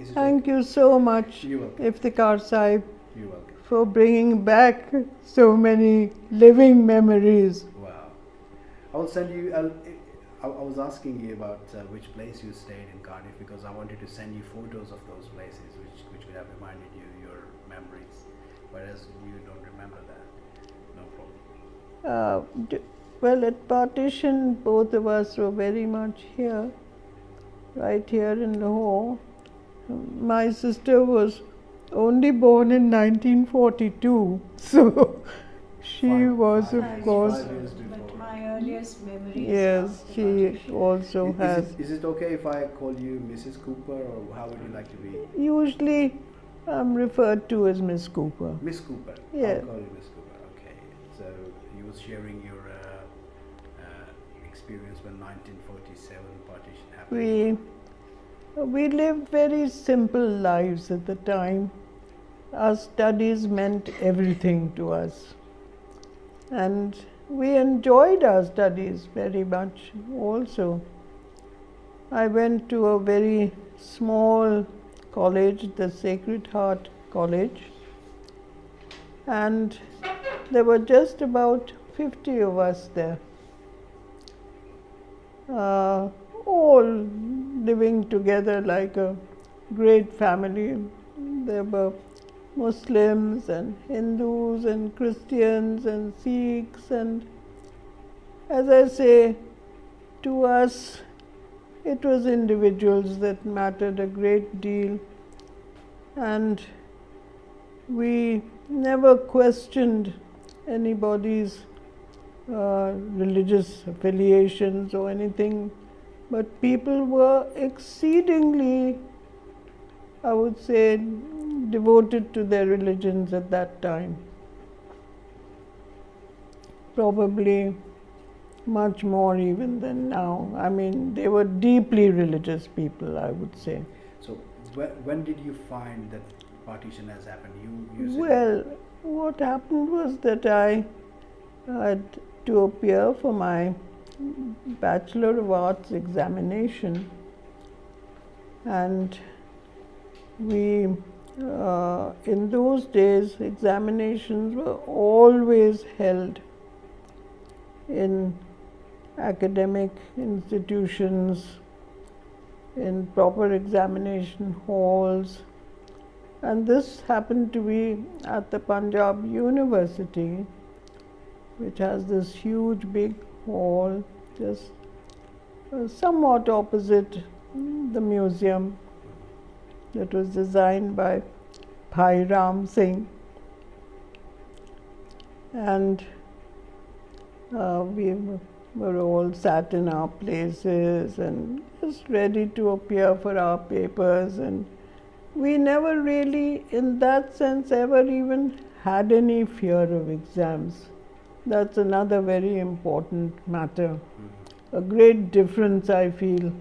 Thank you so much, You're welcome. Iftikhar Sahib, You're welcome. for bringing back so many living memories. Wow. I will send you. I was asking you about which place you stayed in Cardiff because I wanted to send you photos of those places, which would have reminded you your memories. Whereas you don't remember that. No problem. Well, at Partition, both of us were very much here, right here in Lahore. My sister was only born in 1942, so she was, of course. 5 years before. But my earliest memories. Yes, she also has. Is it okay if I call you Mrs. Cooper, or how would you like to be? Usually, I'm referred to as Miss Cooper. Miss Cooper. Yeah. I'll call you Miss Cooper. Okay. So you was sharing your experience when 1947 partition happened. We lived very simple lives at the time. Our studies meant everything to us. And we enjoyed our studies very much also. I went to a very small college, the Sacred Heart College, and there were just about 50 of us there. All living together like a great family. There were Muslims and Hindus and Christians and Sikhs, and as I say, to us it was individuals that mattered a great deal, and we never questioned anybody's religious affiliations or anything, but people were exceedingly, I would say, devoted to their religions at that time. Probably much more even than now. I mean, they were deeply religious people, I would say. So when did you find that partition has happened? You said Well, what happened was that I had to appear for my Bachelor of Arts examination, and we, in those days, examinations were always held in academic institutions, in proper examination halls, and this happened to be at the Punjab University, which has this huge big hall just somewhat opposite the museum that was designed by Bhai Ram Singh. And we were all sat in our places and just ready to appear for our papers, and we never really, in that sense, ever even had any fear of exams. That's another very important matter. A great difference, I feel,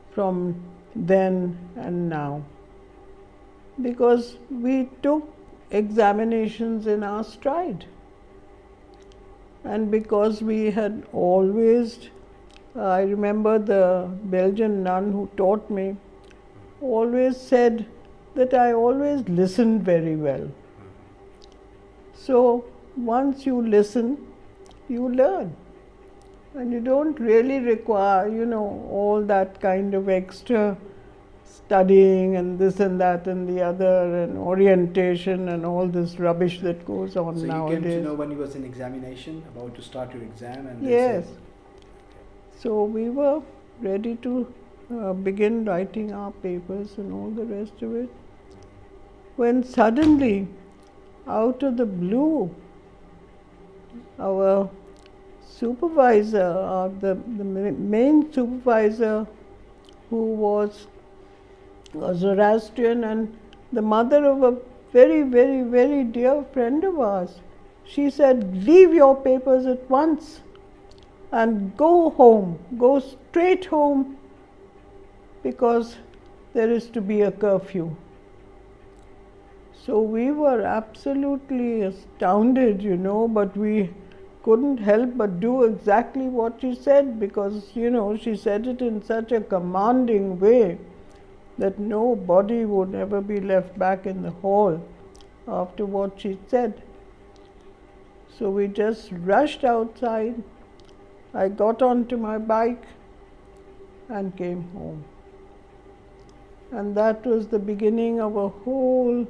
from then and now. Because we took examinations in our stride. And because we had always, I remember the Belgian nun who taught me, always said that I always listened very well. So once you listen, you learn, and you don't really require, all that kind of extra studying and this and that and the other and orientation and all this rubbish that goes on so nowadays. you came to know when you was in examination, about to start your exam, and they Yes. said, So we were ready to begin writing our papers and all the rest of it, when suddenly, out of the blue, our supervisor, the main supervisor, who was a Zoroastrian and the mother of a very, very, very dear friend of ours, she said, "Leave your papers at once and go home, go straight home, because there is to be a curfew." So we were absolutely astounded, but we couldn't help but do exactly what she said, because, she said it in such a commanding way that no body would ever be left back in the hall after what she said. So we just rushed outside. I got onto my bike and came home. And that was the beginning of a whole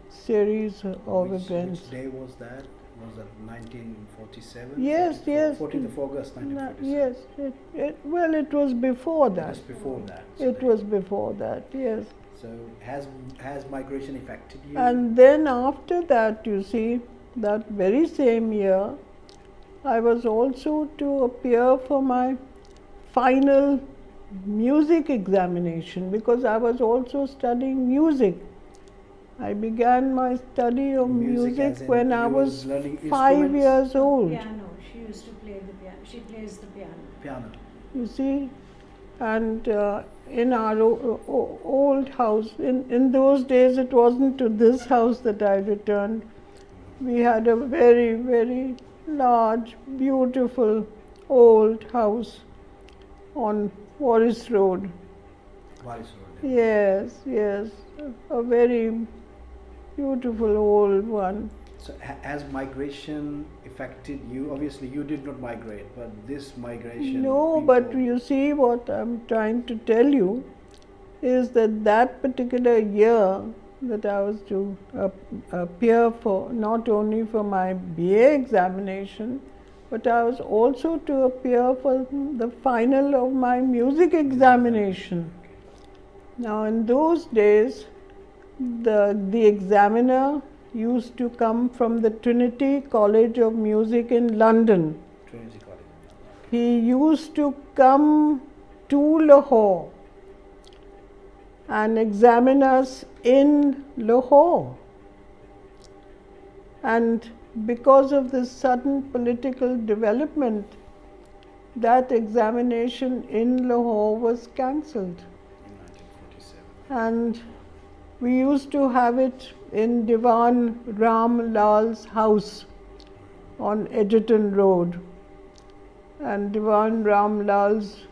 series of events. Which day was that? Was that 1947? Yes, yes. 14th of August 1947. Yes, well, it was before that. Just before that. It was before that, yes. So has migration affected you? And then after that, you see, that very same year, I was also to appear for my final music examination, because I was also studying music. I began my study of music when I was 5 years old. Piano. She used to play the piano. She plays the piano. Piano. You see, and in our old house, in those days it wasn't to this house that I returned. We had a very, very large, beautiful old house on Warris Road. Warris Road. Yes, yes, a very beautiful old one. So has migration affected you? Obviously you did not migrate, but this migration... No, but you see, what I'm trying to tell you is that that particular year that I was to appear for, not only for my BA examination, but I was also to appear for the final of my music examination. Now in those days, the examiner used to come from the Trinity College of Music in London. Trinity College. He used to come to Lahore and examine us in Lahore. And because of this sudden political development, that examination in Lahore was cancelled. In 1947. And we used to have it in Diwan Ram Lal's house on Edgerton Road. And Diwan Ram Lal's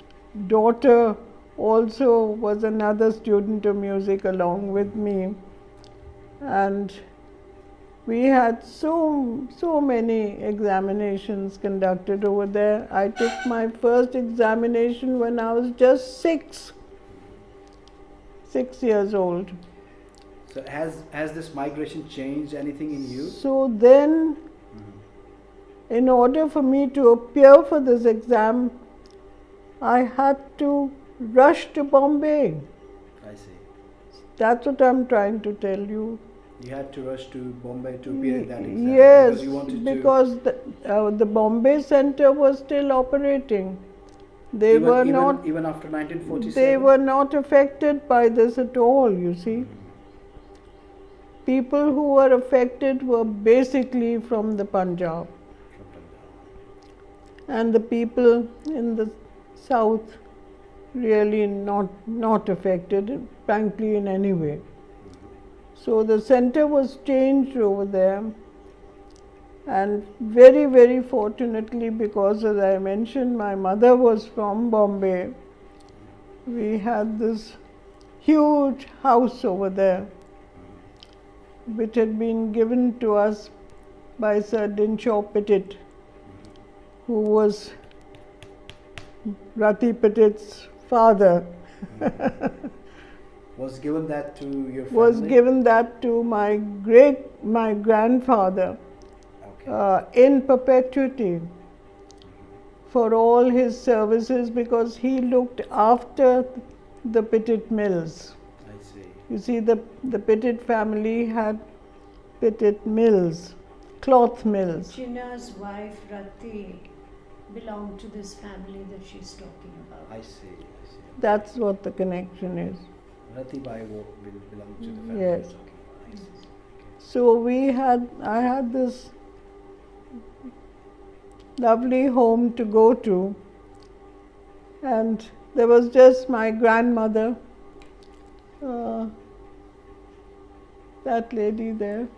daughter also was another student of music along with me. And we had so many examinations conducted over there. I took my first examination when I was just 6 years old. So has this migration changed anything in you? So then, in order for me to appear for this exam, I had to rush to Bombay. I see. That's what I'm trying to tell you. You had to rush to Bombay to appear in that exam? Yes, because you wanted because the Bombay Center was still operating. They were not... Even after 1947? They were not affected by this at all, you see. People who were affected were basically from the Punjab. And the people in the south really not affected, frankly, in any way. So the center was changed over there, and very, very fortunately, because as I mentioned, my mother was from Bombay, we had this huge house over there, which had been given to us by Sir Dinshaw Pettit, who was Ratti Pettit's father. Was given that to your family? Was given that to my grandfather in perpetuity for all his services, because he looked after the Pettit mills. I see. You see, the Pettit family had Pettit mills, cloth mills. Jinnah's wife Ratti belonged to this family that she's talking about. I see. That's what the connection is. Ratti Bai will belong to the family Yes. you're talking about. I see. So I had this lovely home to go to, and there was just my grandmother, that lady there,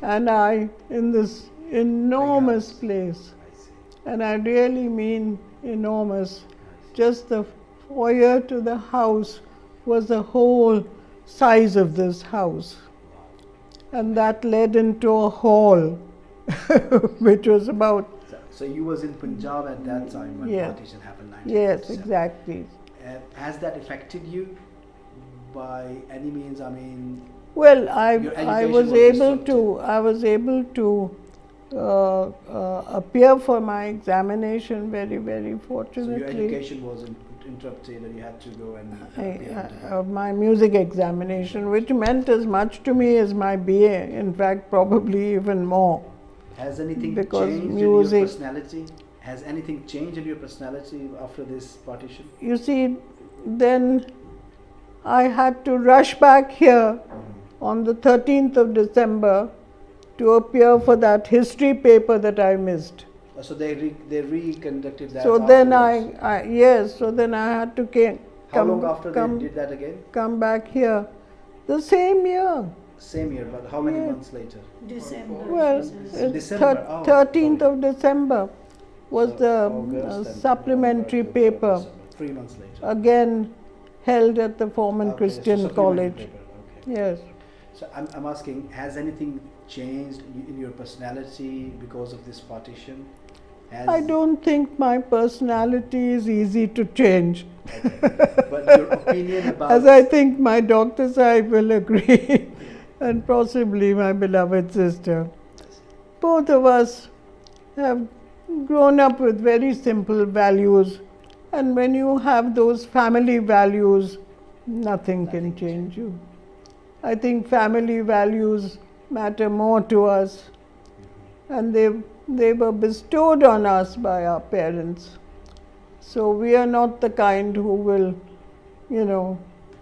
and I in this enormous place. I see. And I really mean enormous. Just the foyer to the house was the whole size of this house. And that led into a hall, which was about... So you was in Punjab at that time when Yeah. partition happened, Yes, 1947. exactly. Has that affected you by any means? I mean, Well, Your I education was was able disrupted. to appear for my examination very, very so your fortunately. education was interrupted and you had to go and appear on the My music examination, which meant as much to me as my BA, in fact, probably even more. Has anything Because changed in music- your personality? Has anything changed in your personality after this partition? You see, then I had to rush back here on the 13th of December to appear for that history paper that I missed. So they reconducted that. So then afterwards. so then I had to How long after they did that again? come back here. The same year. Same year, but how many Yeah. months later? December. Well, she says. In December, 13th sorry. of December was So the August and supplementary November, paper, December. 3 months later. again held at the Foreman Okay, so Christian supplementary College. paper, okay. Yes. So I'm asking, has anything changed in your personality because of this partition? I don't think my personality is easy to change. Okay. But your opinion about... As I think my Dr. Sahib will agree, and possibly my beloved sister. Both of us have grown up with very simple values, and when you have those family values, nothing can change you. I think family values matter more to us, and they were bestowed on us by our parents. So we are not the kind who will,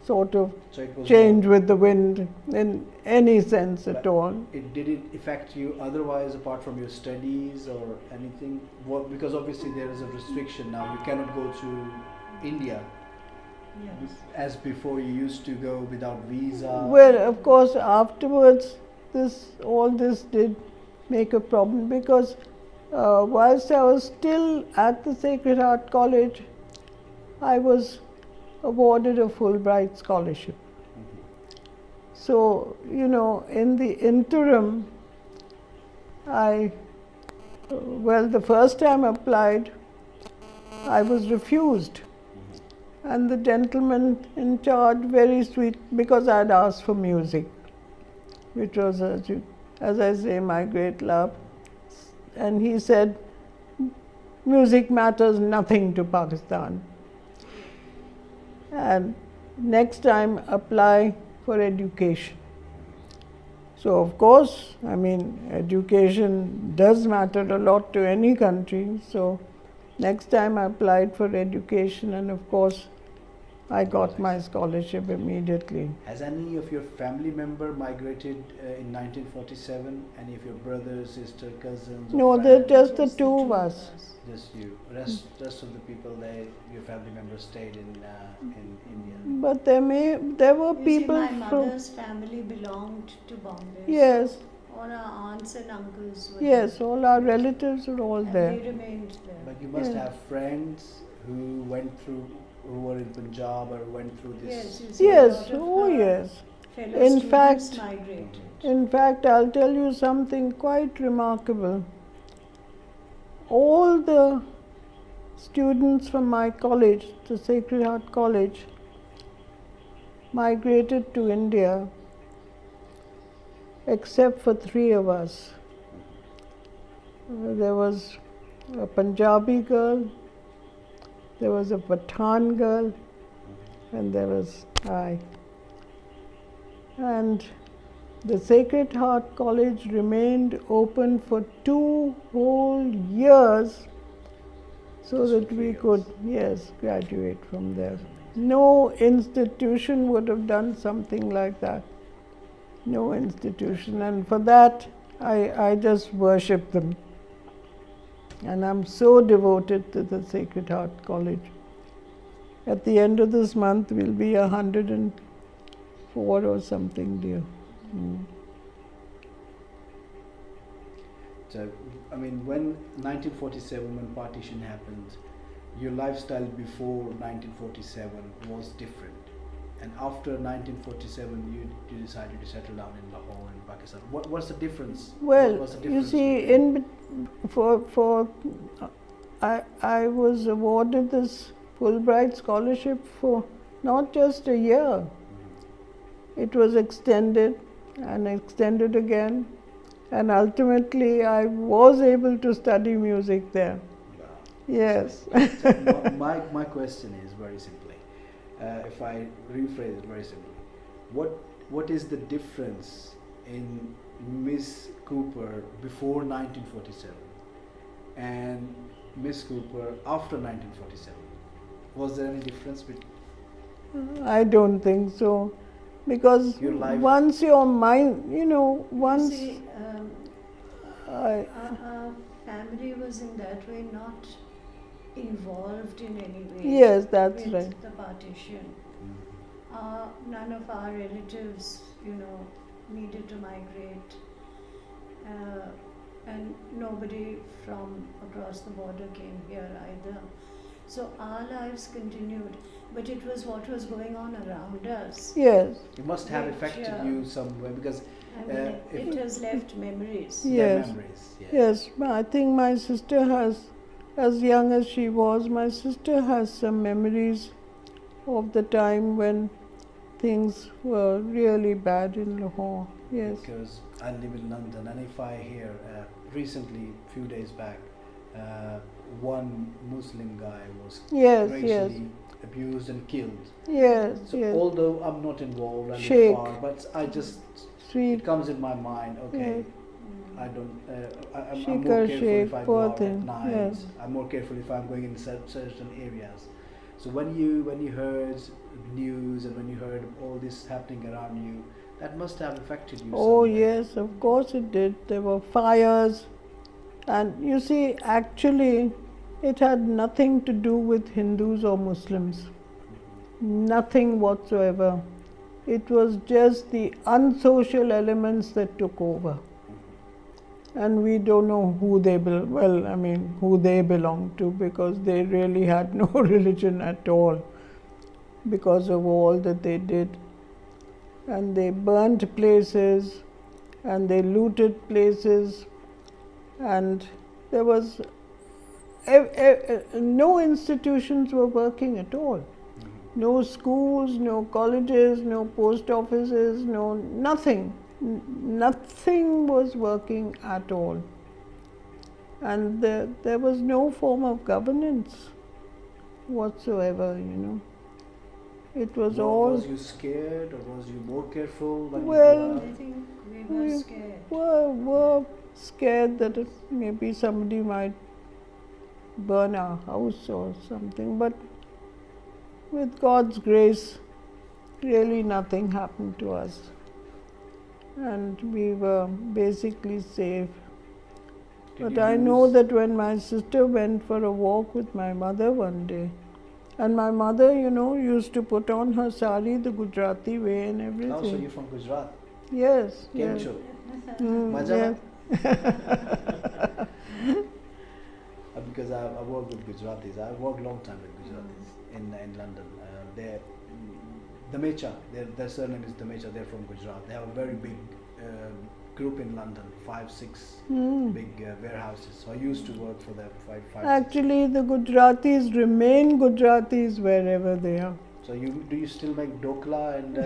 sort of So it was change with the wind in any sense at all. Did it affect you otherwise apart from your studies or anything? Well, because obviously there is a restriction now. You cannot go to India Yes. as before. You used to go without visa. Well, of course, afterwards, all this did make a problem because whilst I was still at the Sacred Heart College, I was awarded a Fulbright scholarship. So, in the interim, the first time I applied, I was refused. And the gentleman in charge, very sweet, because I had asked for music, which was, as I say, my great love. And he said, music matters nothing to Pakistan. And next time apply for education. So of course, education does matter a lot to any country. So next time I applied for education, and of course I got my scholarship immediately. Has any of your family member migrated in 1947? Any of your brothers, sister, cousins? No, they're just the two of us. Just you. Rest of the people, your family members stayed in India. But there were You people see, my mother's family belonged to Bombay. Yes, All our aunts and uncles were yes, there. all our relatives are all And there. they remained there. But you must Yeah. have friends who were in Punjab or went through this. Yes, you see, a Yes, lot of oh her yes. fellow In students fact- migrated. In fact, I'll tell you something quite remarkable. All the students from my college, the Sacred Heart College, migrated to India, except for 3 of us. There was a Punjabi girl, there was a Pathan girl, and there was I. And the Sacred Heart College remained open for 2 whole years so Just for that 3 we years. could, graduate from there. No institution would have done something like that. No institution. And for that, I just worship them. And I'm so devoted to the Sacred Heart College. At the end of this month, we'll be 104 or something, dear. So, when 1947, when partition happened, your lifestyle before 1947 was different. And after 1947, you decided to settle down in Lahore in Pakistan. What was the difference? Well, What was the you difference see, between- I was awarded this Fulbright scholarship for not just a year. It was extended and extended again, and ultimately I was able to study music there. Wow. Yes. So my question is very simply, if I rephrase it very simply, what is the difference in Miss Cooper before 1947 and Miss Cooper after 1947? Was there any difference between I don't think so, because your life? once your mind, once See, I, our family was in that way not involved in any way. yes, that's with right. the partition. Mhm. None of our relatives, needed to migrate, and nobody from across the border came here either. So our lives continued, but it was what was going on around us. Yes, It must have Which, affected you somewhere because I mean, if- it has left memories. Yeah. their Yes. memories. Yeah. yes. I think my sister has, as young as she was, my sister has some memories of the time when things were really bad in Lahore. Yes. Because I live in London, and if I hear recently, few days back, one Muslim guy was Yes, racially yes. abused and killed. Yes, So yes. although I'm not involved, I live Sheikh. far, but I just Sweet. it comes in my mind. Okay, Mm. I don't. I'm Sheikh more or careful Sheikh, if I go poor out at thing, night. yes. I'm more careful if I'm going in certain areas. So when you heard news and when you heard all this happening around you, that must have affected you. Oh, some way. yes, of course it did. There were fires. And you see, actually, it had nothing to do with Hindus or Muslims. Nothing whatsoever. It was just the unsocial elements that took over. And we don't know who they who they belong to, because they really had no religion at all because of all that they did. And they burnt places and they looted places, and there was no institutions were working at all. No schools, no colleges, no post offices, no nothing. Nothing was working at all. And there was no form of governance whatsoever. It was all. Was you scared, or was you more careful when Well, you go I out? think we were we scared. were scared that maybe somebody might burn our house or something, but with God's grace, really nothing happened to us. And we were basically safe. Did But you I know lose- that when my sister went for a walk with my mother one day, and my mother, used to put on her sari the Gujarati way and Oh, so everything. you're from Gujarat? Yes, Came yes. to Yes. Because I work with Gujaratis. I worked long time with Gujaratis in London. They're Damecha. Their surname is Damecha. They're from Gujarat. They have a very big group in London, 5-6 Hmm. big warehouses. So I used to work for them. Five. Actually, the Gujaratis remain Gujaratis wherever they are. So do you still make dokla and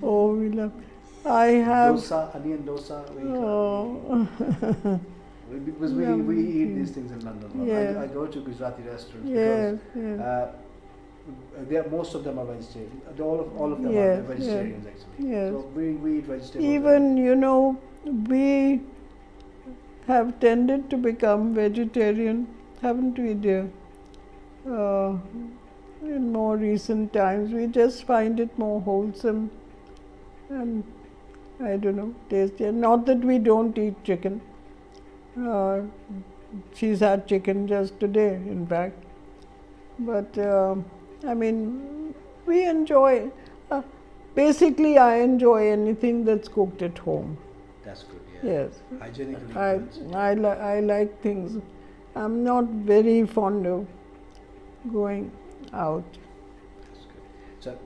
Oh, we love. I have. dosa, onion dosa? Oh. Because we eat these things in London. Yes. I go to Gujarati restaurants Yes, because yes. most of them are vegetarian. All of them Yes, are vegetarians actually. Yes. So we eat vegetables. Even, we have tended to become vegetarian, haven't we, dear? In more recent times, we just find it more wholesome and, I don't know, tastier. Not that we don't eat chicken. She's had chicken just today, in fact. But, we enjoy, basically I enjoy anything that's cooked at home. That's good. Yeah. Yes. Hygienically. I like things. I'm not very fond of going out. That's good. So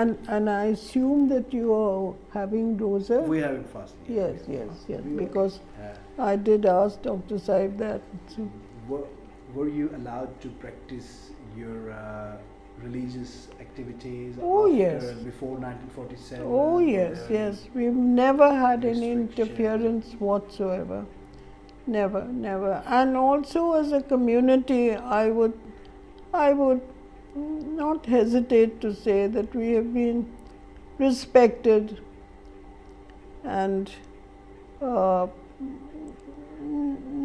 And I assume that you are having rosa? We're having fasting. yeah. Yes, We were- because uh, I did ask Dr. Saib that. So, were you allowed to practice your religious activities Oh, after, yes. before 1947? oh Were yes, there yes. We've never had any restrictions? interference whatsoever. Never, never. And also as a community, I would not hesitate to say that we have been respected and uh,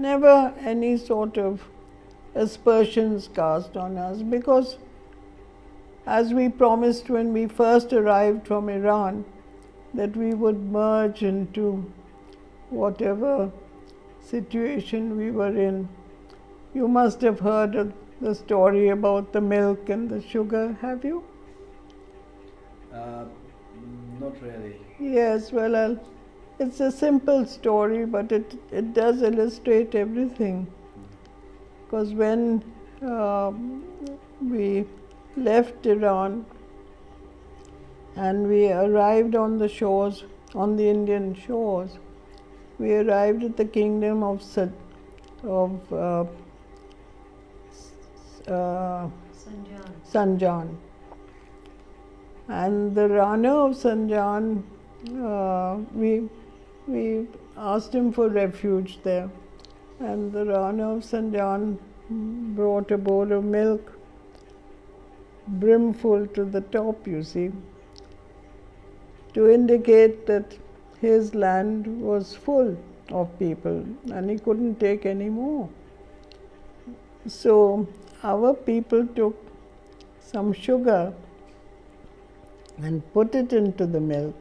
never any sort of aspersions cast on us, because as we promised when we first arrived from Iran, that we would merge into whatever situation we were in. You must have heard of the story about the milk and the sugar, have you? Uh, not really. Yes, well, it's a simple story, but it does illustrate everything. Because when we left Iran and we arrived on the shores, on the Indian shores, we arrived at the kingdom of Sanjan. Sanjan. And the Rana of Sanjan, we asked him for refuge there. And the Rana of Sanjan brought a bowl of milk, brimful to the top, you see, to indicate that his land was full of people and he couldn't take any more. So our people took some sugar and put it into the milk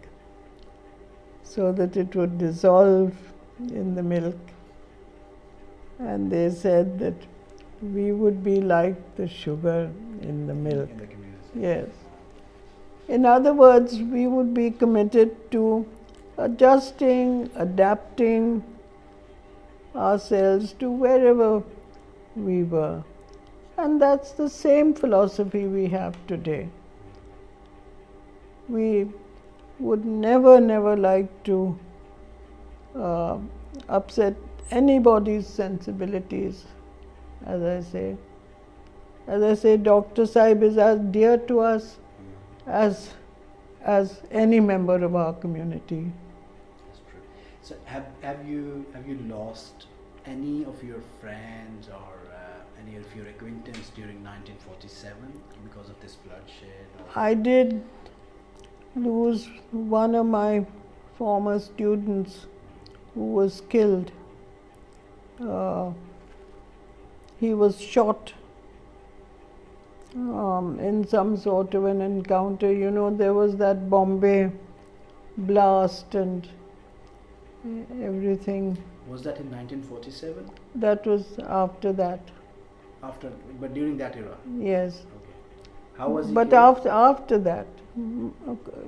so that it would dissolve in the milk. And they said that we would be like the sugar in the milk. In the community. Yes. In other words, we would be committed to adjusting, adapting ourselves to wherever we were. And that's the same philosophy we have today. We would never like to upset anybody's sensibilities, as I say. As I say, Dr. Saib is as dear to us as any member of our community. That's true. So have you lost any of your friends or any of your acquaintance during 1947 because of this bloodshed? Or? I did lose one of my former students who was killed. He was shot in some sort of an encounter. You know, there was that Bombay blast and everything. Was that in 1947? That was after that, After, but during that era. yes. Okay. How was he But killed? after that,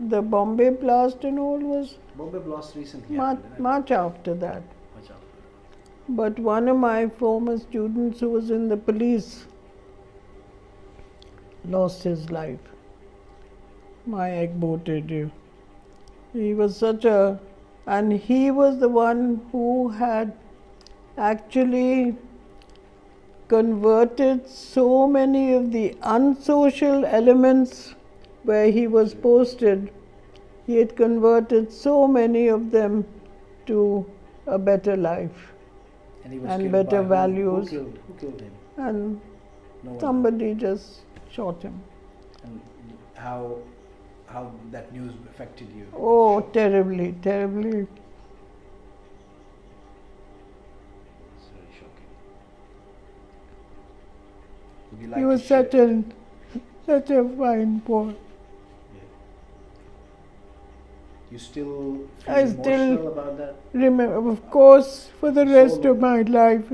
the Bombay blast and all was Bombay blast recently much, happened, didn't it? much after that. Much after. But one of my former students who was in the police lost his life. My Ekbote. He was such a, and he was the one who had actually converted so many of the unsocial elements where he was posted. He had converted so many of them to a better life And he was and killed better by whom? values. Who killed him? And No one. somebody just shot him. And how that news affected you? Oh, terribly, terribly. It's very shocking. Would you like He to was share? such a fine boy. Yeah. You still feel I emotional still about that? remember, of course, for the rest So of my life.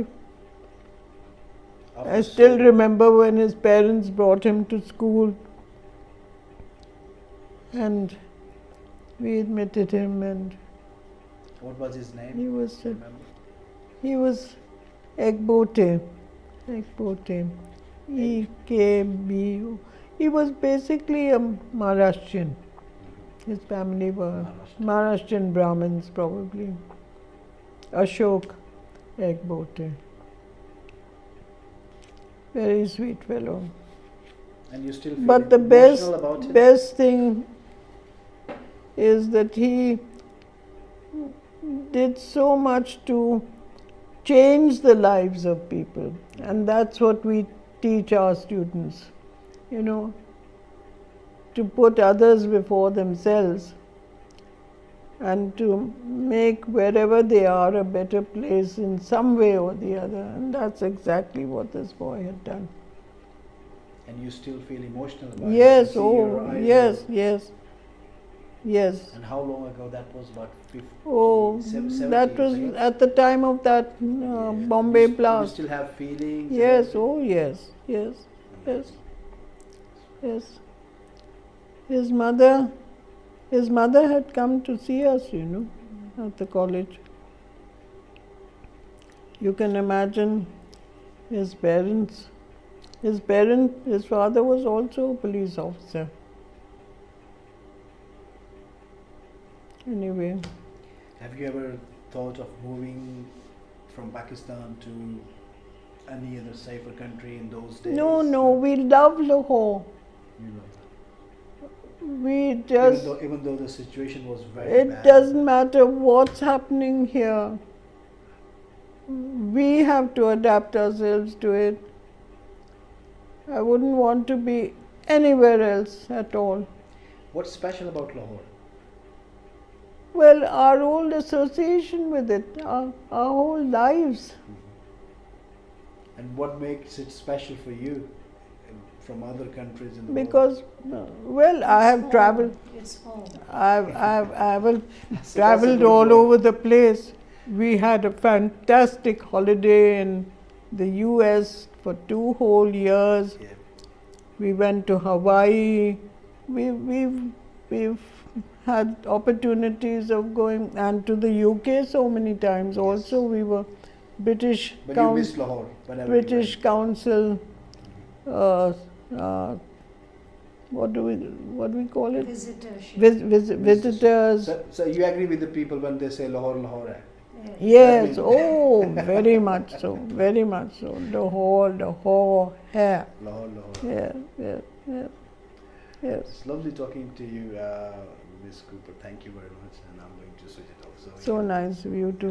After I still so- remember when his parents brought him to school and we admitted him, and What was his name? he was Remember? Ekbote. Ekbote. EKB. He was basically a Maharashtrian. His family were Maharashtrian Brahmins, probably. Ashok Egbote. Very sweet fellow. And you still feel But the emotional about it? best thing is that he did so much to change the lives of people, and that's what we teach our students, you know, to put others before themselves and to make wherever they are a better place in some way or the other, and that's exactly what this boy had done. And you still feel emotional about it? Yes, You see your oh, eyes yes, are- yes, yes. And how long ago that was? About 50, Oh, 70 that years was ago? at the time of that Yeah. Bombay You blast. still have feelings? and Yes, everything? oh yes, yes, yes, yes. His mother had come to see us, you know, at the college. You can imagine his parents. His father was also a police officer. Anyway, Have you ever thought of moving from Pakistan to any other safer country in those days? no, we love Lahore. You know, We just, even though the situation was very it bad. doesn't matter what's happening here. We have to adapt ourselves to it. I wouldn't want to be anywhere else at all. What's special about Lahore? Well, our old association with it, our whole lives. And what makes it special for you from other countries in the Because, well, I have home. traveled. It's home. I've that's a traveled good all word. over the place. We had a fantastic holiday in the US for 2 whole years. Yeah. We went to Hawaii. We've had opportunities of going, and to the UK so many times. Yes. Also, we were British But you miss Lahore whenever you British went. Council. What do we call it? Visitorship. Visitors. So you agree with the people when they say Lahore, Lahore? Yeah. Yes, That oh, very much so, very much so. Lahore, hair. Lahore, Lahore. Yes. Yes. It's lovely talking to you, Miss Cooper. Thank you very much. And I'm going to switch it off. So nice of you to